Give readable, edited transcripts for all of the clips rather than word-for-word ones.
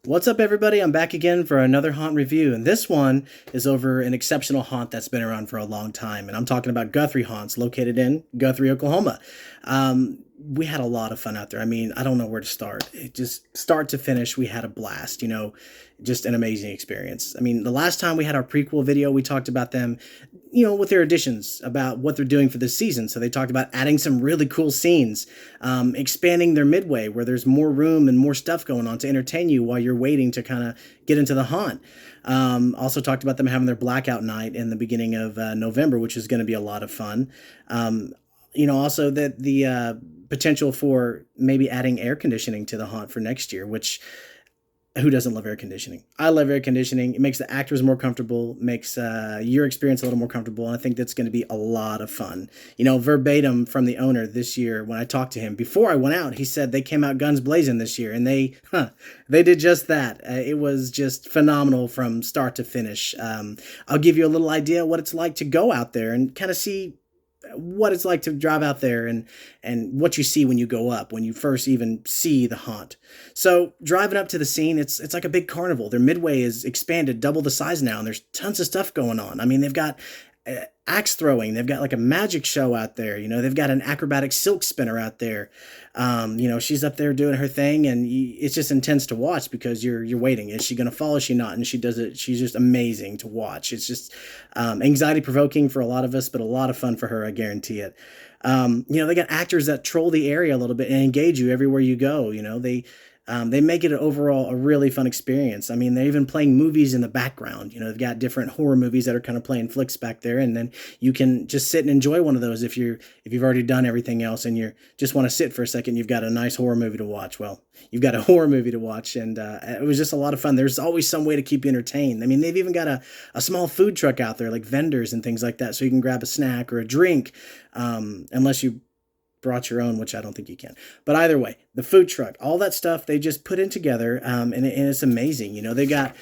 What's up, everybody? I'm back again for another haunt review, and this one is over an exceptional haunt that's been around for a long time. And I'm talking about Guthrie Haunts, located in Guthrie, Oklahoma. We had a lot of fun out there. I mean, I don't know where to start. It just start to finish, we had a blast. Just an amazing experience. I mean, the last time we had our prequel video, we talked about them, with their additions about what they're doing for this season. So they talked about adding some really cool scenes, expanding their midway where there's more room and more stuff going on to entertain you while you're waiting to kind of get into the haunt. Also talked about them having their blackout night in the beginning of November, which is going to be a lot of fun. Also that the potential for maybe adding air conditioning to the haunt for next year, which who doesn't love air conditioning? I love air conditioning. It makes the actors more comfortable, makes your experience a little more comfortable. And I think that's going to be a lot of fun. Verbatim from the owner this year, when I talked to him before I went out, he said they came out guns blazing this year, and they did just that. It was just phenomenal from start to finish. I'll give you a little idea what it's like to go out there and kind of see what it's like to drive out there and what you see when you go up, when you first even see the haunt. So driving up to the scene, it's like a big carnival. Their midway is expanded double the size now, and there's tons of stuff going on. I mean, they've got axe throwing, they've got like a magic show out there, they've got an acrobatic silk spinner out there. She's up there doing her thing, and it's just intense to watch because you're waiting. Is she going to fall? Is she not? And she does it. She's just amazing to watch. It's just anxiety provoking for a lot of us, but a lot of fun for her. I guarantee it. They got actors that troll the area a little bit and engage you everywhere you go. They make it overall a really fun experience. I mean, they're even playing movies in the background. They've got different horror movies that are kind of playing flicks back there, and then you can just sit and enjoy one of those if you've already done everything else and you just want to sit for a second. You've got a nice horror movie to watch. Well, you've got a horror movie to watch, and it was just a lot of fun. There's always some way to keep you entertained. I mean, they've even got a small food truck out there, like vendors and things like that, so you can grab a snack or a drink, unless you brought your own, which I don't think you can. But either way, the food truck, all that stuff they just put in together, and it's amazing. They got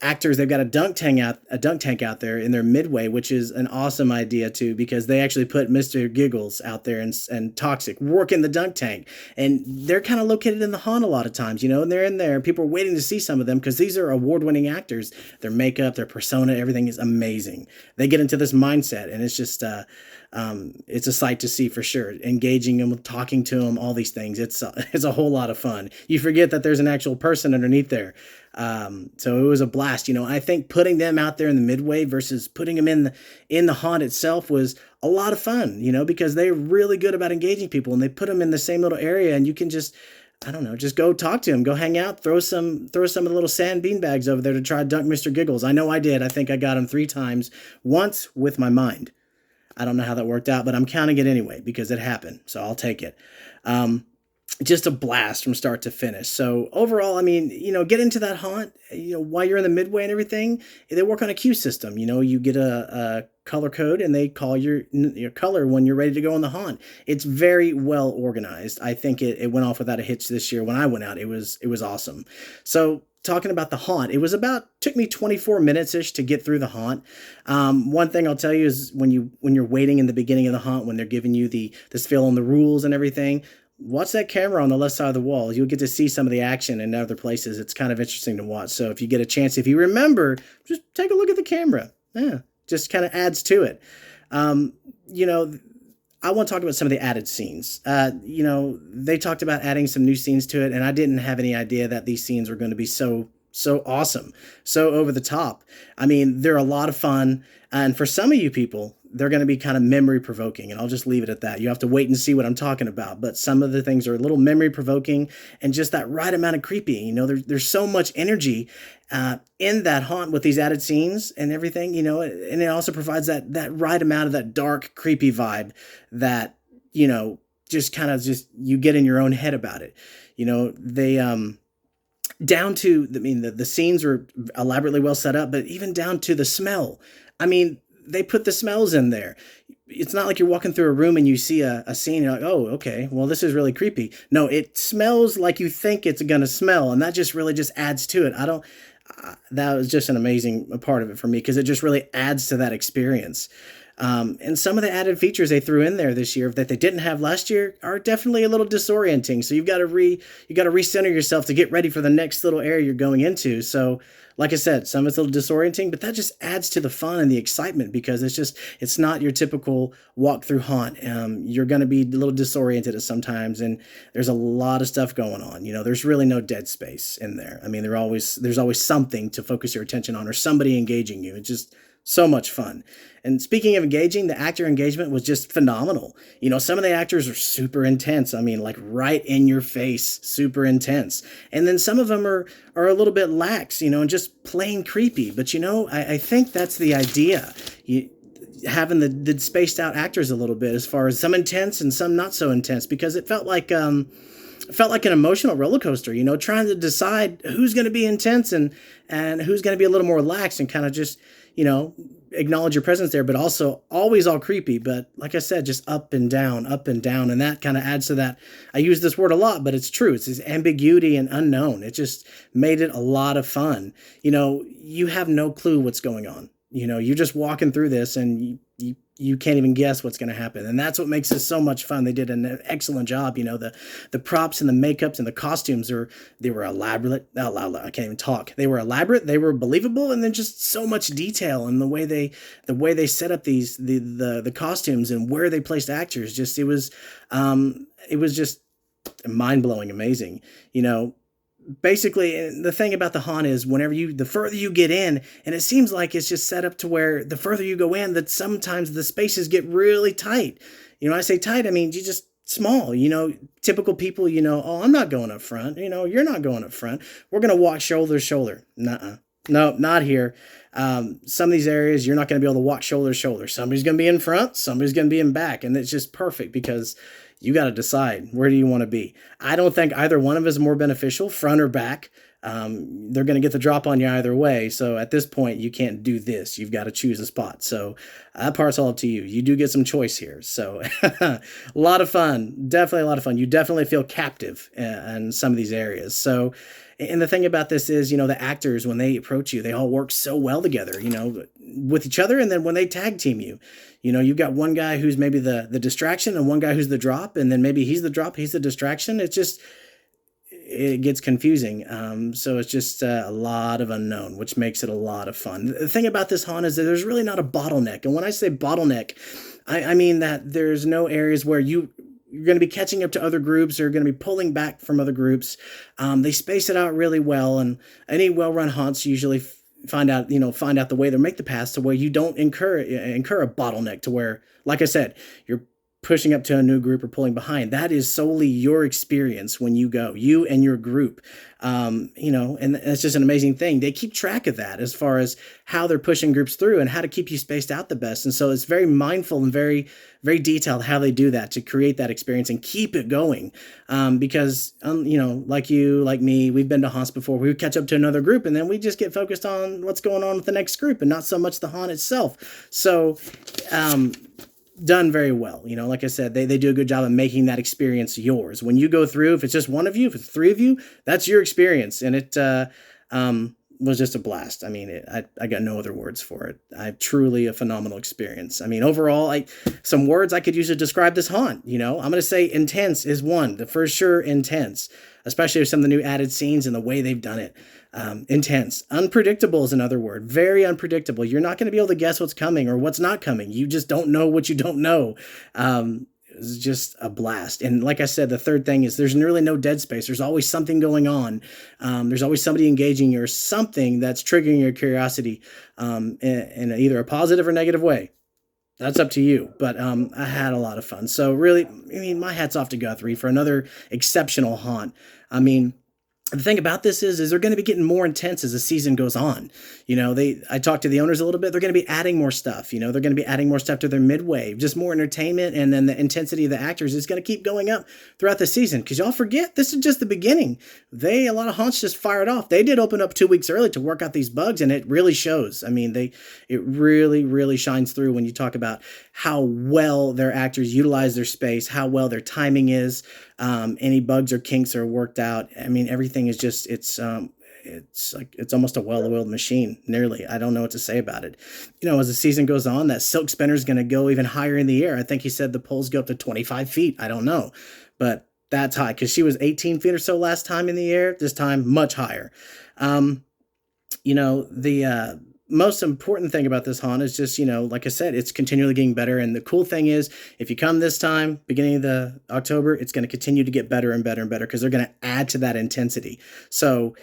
actors. They've got a dunk tank out there in their midway, which is an awesome idea too, because they actually put Mr. Giggles out there and Toxic working the dunk tank, and they're kind of located in the haunt a lot of times, and they're in there. People are waiting to see some of them because these are award-winning actors. Their makeup, their persona, everything is amazing. They get into this mindset, and it's just it's a sight to see for sure. Engaging them, talking to them, all these things. It's a whole lot of fun. You forget that there's an actual person underneath there. So it was a blast. I think putting them out there in the midway versus putting them in the haunt itself was a lot of fun, because they're really good about engaging people, and they put them in the same little area, and you can just, I don't know, just go talk to him, go hang out, throw some of the little sand bean bags over there to try to dunk Mr. Giggles. I know I did. I think I got him 3 times, once with my mind. I don't know how that worked out, but I'm counting it anyway because it happened. So I'll take it. Just a blast from start to finish. So overall, I mean, get into that haunt, while you're in the midway and everything. They work on a queue system. You get a color code, and they call your color when you're ready to go in the haunt. It's very well organized. I think it went off without a hitch this year. When I went out, it was awesome. So talking about the haunt, took me 24 minutes-ish to get through the haunt. One thing I'll tell you is when you're waiting in the beginning of the haunt, when they're giving you this feel on the rules and everything, watch that camera on the left side of the wall. You'll get to see some of the action in other places. It's kind of interesting to watch. So if you get a chance, if you remember, just take a look at the camera. Yeah, just kind of adds to it. I want to talk about some of the added scenes. They talked about adding some new scenes to it, and I didn't have any idea that these scenes were going to be so awesome, so over the top. I mean, they're a lot of fun, and for some of you people, they're going to be kind of memory provoking, and I'll just leave it at that. You have to wait and see what I'm talking about, but some of the things are a little memory provoking and just that right amount of creepy. There's so much energy in that haunt with these added scenes and everything, and it also provides that right amount of that dark, creepy vibe that, just kind of you get in your own head about it. They, down to, the scenes were elaborately well set up, but even down to the smell. I mean, they put the smells in there. It's not like you're walking through a room and you see a scene, you're like, oh, okay, well, this is really creepy. No, it smells like you think it's going to smell, and that just really just adds to it. That was just an amazing part of it for me because it just really adds to that experience. And some of the added features they threw in there this year that they didn't have last year are definitely a little disorienting. So you got to recenter yourself to get ready for the next little area you're going into. So like I said, some of it's a little disorienting, but that just adds to the fun and the excitement because it's not your typical walk through haunt. You're going to be a little disoriented at sometimes, and there's a lot of stuff going on. There's really no dead space in there. I mean, there's always something to focus your attention on or somebody engaging you. It's just so much fun. And speaking of engaging, the actor engagement was just phenomenal. Some of the actors are super intense. I mean, like right in your face, super intense. And then some of them are a little bit lax, and just plain creepy. But I think that's the idea. Having the spaced out actors a little bit, as far as some intense and some not so intense, because it felt like an emotional roller coaster, trying to decide who's going to be intense and who's going to be a little more lax and kind of just, acknowledge your presence there, but also always all creepy. But like I said, just up and down. And that kind of adds to that. I use this word a lot, but it's true. It's this ambiguity and unknown. It just made it a lot of fun. You have no clue what's going on. You're just walking through this and you can't even guess what's going to happen. And that's what makes this so much fun. They did an excellent job. The props and the makeups and the costumes they were elaborate. I can't even talk. They were elaborate. They were believable. And then just so much detail and the way they set up the costumes and where they placed actors. It was just mind blowing, amazing. Basically, the thing about the haunt is the further you get in, and it seems like it's just set up to where the further you go in, that sometimes the spaces get really tight. I say tight, I mean, you just small, typical people, oh, I'm not going up front. You're not going up front. We're going to walk shoulder to shoulder. Nuh-uh. No, not here. Some of these areas, you're not going to be able to walk shoulder to shoulder. Somebody's going to be in front. Somebody's going to be in back. And it's just perfect because you got to decide, where do you want to be? I don't think either one of us is more beneficial, front or back. They're going to get the drop on you either way. So at this point, you can't do this. You've got to choose a spot. So that part's all up to you. You do get some choice here. So a lot of fun. Definitely a lot of fun. You definitely feel captive in some of these areas. So, and the thing about this is, the actors, when they approach you, they all work so well together, with each other. And then when they tag team you, you've got one guy who's maybe the distraction and one guy who's the drop. And then maybe he's the drop, he's the distraction. It gets confusing. So it's just a lot of unknown, which makes it a lot of fun. The thing about this haunt is that there's really not a bottleneck. And when I say bottleneck, I mean that there's no areas where you're going to be catching up to other groups or going to be pulling back from other groups. They space it out really well. And any well-run haunts usually find out the way to make the paths to where you don't incur a bottleneck to where, like I said, you're pushing up to a new group or pulling behind. That is solely your experience when you go, you and your group. And it's just an amazing thing. They keep track of that as far as how they're pushing groups through and how to keep you spaced out the best. And so it's very mindful and very, very detailed how they do that to create that experience and keep it going. Because, like you, like me, we've been to haunts before. We would catch up to another group and then we just get focused on what's going on with the next group and not so much the haunt itself. So, done very well. Like I said, they do a good job of making that experience yours. When you go through, if it's just one of you, if it's three of you, that's your experience. And it was just a blast. I mean, I got no other words for it. Truly a phenomenal experience. I mean, overall, some words I could use to describe this haunt. I'm going to say intense is one. For sure, intense. Especially with some of the new added scenes and the way they've done it. Intense. Unpredictable is another word. Very unpredictable. You're not going to be able to guess what's coming or what's not coming. You just don't know what you don't know. It's just a blast. And like I said, the third thing is there's really no dead space. There's always something going on. There's always somebody engaging you or something that's triggering your curiosity in either a positive or negative way. That's up to you. But I had a lot of fun. So really, my hat's off to Guthrie for another exceptional haunt. The thing about this is they're going to be getting more intense as the season goes on. I talked to the owners a little bit. They're going to be adding more stuff. They're going to be adding more stuff to their midway, just more entertainment. And then the intensity of the actors is going to keep going up throughout the season. Because y'all forget, this is just the beginning. A lot of haunts just fired off. They did open up 2 weeks early to work out these bugs, and it really shows. It really, really shines through when you talk about how well their actors utilize their space, how well their timing is. Any bugs or kinks are worked out. Everything is just, it's almost a well-oiled machine, nearly. I don't know what to say about it. As the season goes on, that silk spinner is going to go even higher in the air. I think he said the poles go up to 25 feet. I don't know, but that's high because she was 18 feet or so last time in the air. This time, much higher. The most important thing about this haunt is just, like I said, it's continually getting better. And the cool thing is, if you come this time, beginning of the October, it's going to continue to get better and better and better because they're going to add to that intensity. So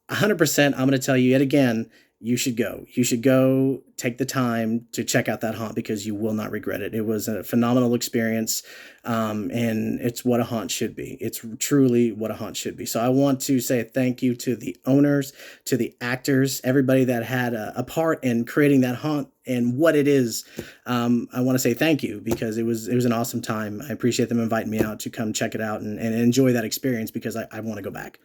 100%, I'm going to tell you yet again, you should go. You should go take the time to check out that haunt because you will not regret it. It was a phenomenal experience, and it's what a haunt should be. It's truly what a haunt should be. So I want to say thank you to the owners, to the actors, everybody that had a part in creating that haunt and what it is. I want to say thank you because it was an awesome time. I appreciate them inviting me out to come check it out and enjoy that experience because I want to go back.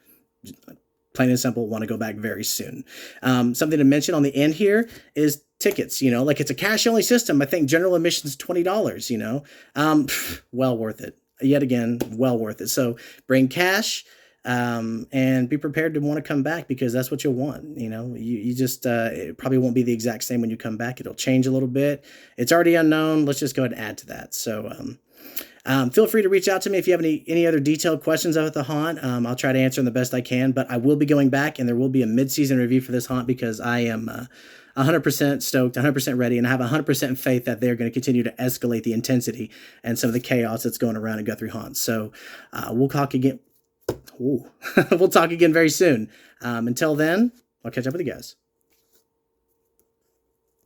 Plain and simple, want to go back very soon. Something to mention on the end here is tickets, like it's a cash only system. I think general admission's $20, well worth it. Yet again, well worth it. So bring cash, and be prepared to want to come back because that's what you'll want. You just, it probably won't be the exact same when you come back. It'll change a little bit. It's already unknown. Let's just go ahead and add to that. So, feel free to reach out to me if you have any other detailed questions about the haunt. I'll try to answer them the best I can, but I will be going back and there will be a mid-season review for this haunt because I am 100% stoked, 100% ready, and I have 100% faith that they're going to continue to escalate the intensity and some of the chaos that's going around in Guthrie Haunts. So we'll talk again. We'll talk again very soon. Until then, I'll catch up with you guys.